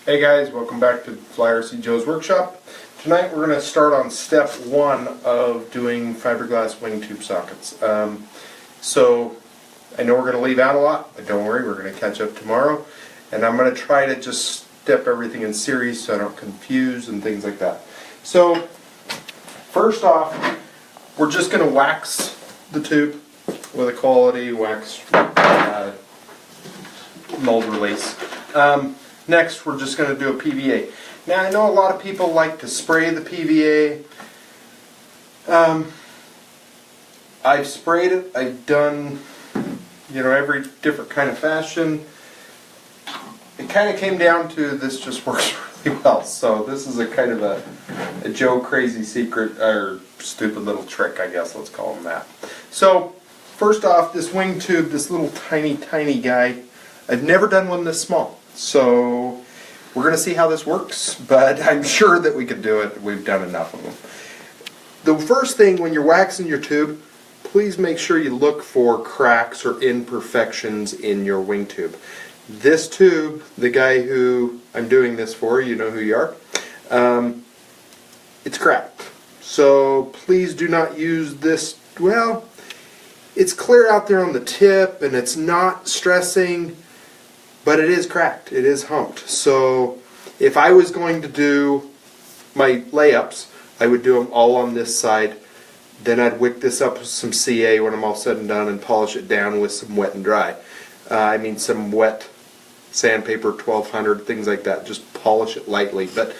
Hey guys, welcome back to Fly RC Joe's Workshop. Tonight we're going to start on step one of doing fiberglass wing tube sockets. So I know we're going to leave out a lot, but don't worry, we're going to catch up tomorrow. And I'm going to try to just step everything in series so I don't confuse and things like that. So first off, we're just going to wax the tube with a quality wax mold release. Next, we're just going to do a PVA. Now, I know a lot of people like to spray the PVA. I've sprayed it. I've done, every different kind of fashion. It kind of came down to this just works really well. So this is a kind of a Joe crazy secret, or stupid little trick, I guess. Let's call them that. So, first off, this wing tube, this little tiny guy, I've never done one this small. So we're going to see how this works, but I'm sure that we could do it. We've done enough of them. The first thing when you're waxing your tube, please make sure you look for cracks or imperfections in your wing tube. This tube, the guy who I'm doing this for, you know who you are, it's cracked. So please do not use this. Well, it's clear out there on the tip and it's not stressing, but it is cracked, it is humped. So if I was going to do my layups, I would do them all on this side. Then I'd wick this up with some CA when I'm all said and done and polish it down with some wet and dry. Some wet sandpaper, 1200, things like that. Just polish it lightly. But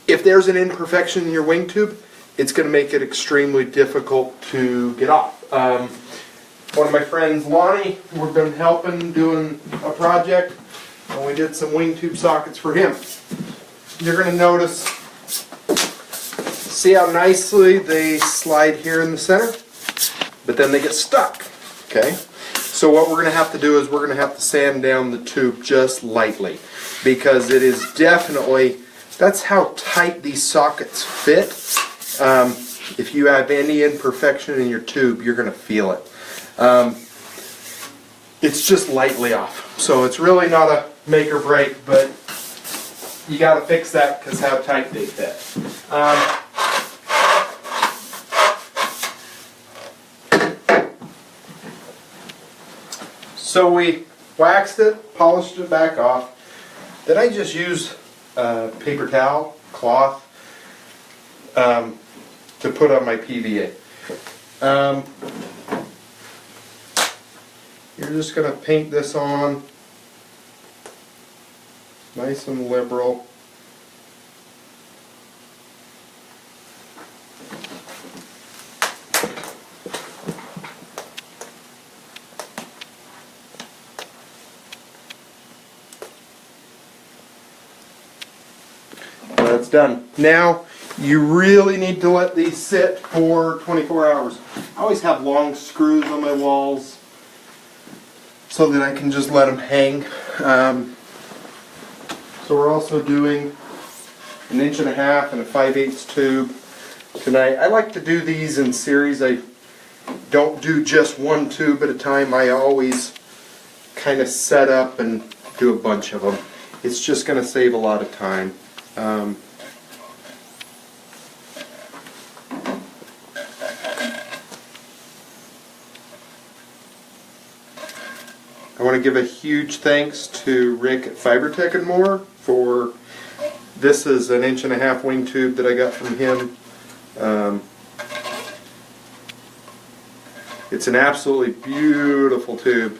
if there's an imperfection in your wing tube, it's going to make it extremely difficult to get off. One of my friends, Lonnie, we've been helping doing a project, and we did some wing tube sockets for him. You're going to notice, see how nicely they slide here in the center? But then they get stuck, okay? So what we're going to have to do is we're going to have to sand down the tube just lightly, because it is definitely, that's how tight these sockets fit. If you have any imperfection in your tube, you're going to feel it. It's just lightly off, so it's really not a make or break, but you got to fix that because how tight they fit. So we waxed it, polished it back off. Then I just used paper towel, cloth, to put on my PVA. You're just going to paint this on nice and liberal. That's done. Now you really need to let these sit for 24 hours. I always have long screws on my walls so that I can just let them hang. So we're also doing 1.5 inches and a 5/8 tube tonight. I like to do these in series. I don't do just one tube at a time. I always kind of set up and do a bunch of them. It's just going to save a lot of time. I want to give a huge thanks to Rick at Fibertech and More for this is 1.5 inch wing tube that I got from him. It's an absolutely beautiful tube.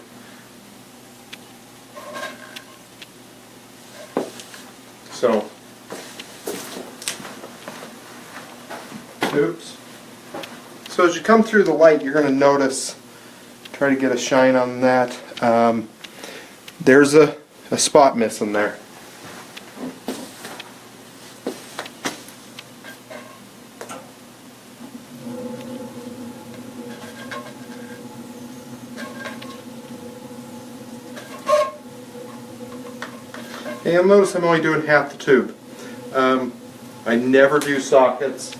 So, oops. So as you come through the light, you're going to notice, try to get a shine on that. There's a spot missing there. And you'll notice I'm only doing half the tube. I never do sockets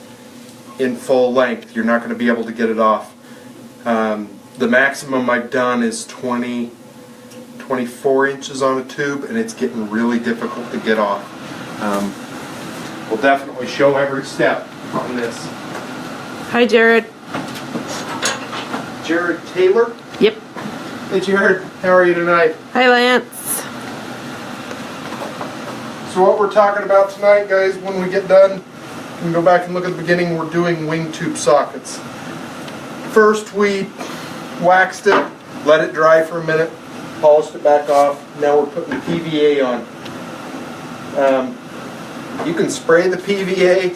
in full length. You're not going to be able to get it off. The maximum I've done is 20 24 inches on a tube, and it's getting really difficult to get off. We'll definitely show every step on this. Hi, Jared. Jared Taylor. Yep. Hey Jared, how are you tonight? Hi, Lance. So what we're talking about tonight, guys, when we get done, you can go back and look at the beginning, we're doing wing tube sockets. First we waxed it, let it dry for a minute, polished it back off. Now we're putting the PVA on. You can spray the PVA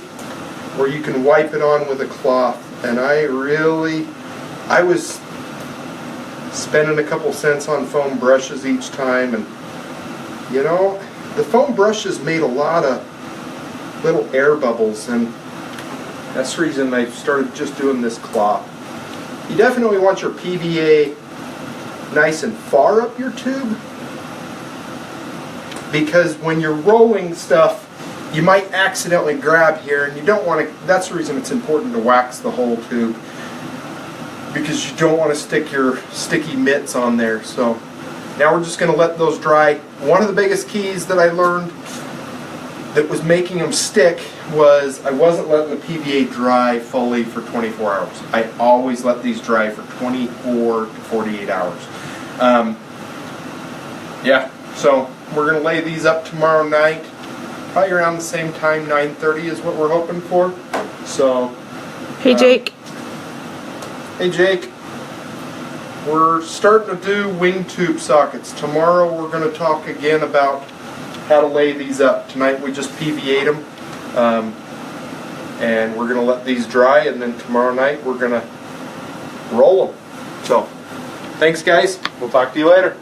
or you can wipe it on with a cloth. And I was spending a couple cents on foam brushes each time, and you know, the foam brushes made a lot of little air bubbles, and that's the reason I started just doing this cloth. You definitely want your PVA nice and far up your tube, because when you're rolling stuff you might accidentally grab here, and you don't want to. That's the reason it's important to wax the whole tube, because you don't want to stick your sticky mitts on there. So now we're just going to let those dry. One of the biggest keys that I learned that was making them stick was I wasn't letting the PVA dry fully for 24 hours. I always let these dry for 24 to 48 hours. Yeah, so we're going to lay these up tomorrow night, probably around the same time, 9:30 is what we're hoping for. So, Hey, Jake. Hey Jake, we're starting to do wing tube sockets. Tomorrow we're going to talk again about how to lay these up. Tonight we just PVA'd them, and we're going to let these dry, and then tomorrow night we're going to roll them. So, thanks guys, we'll talk to you later.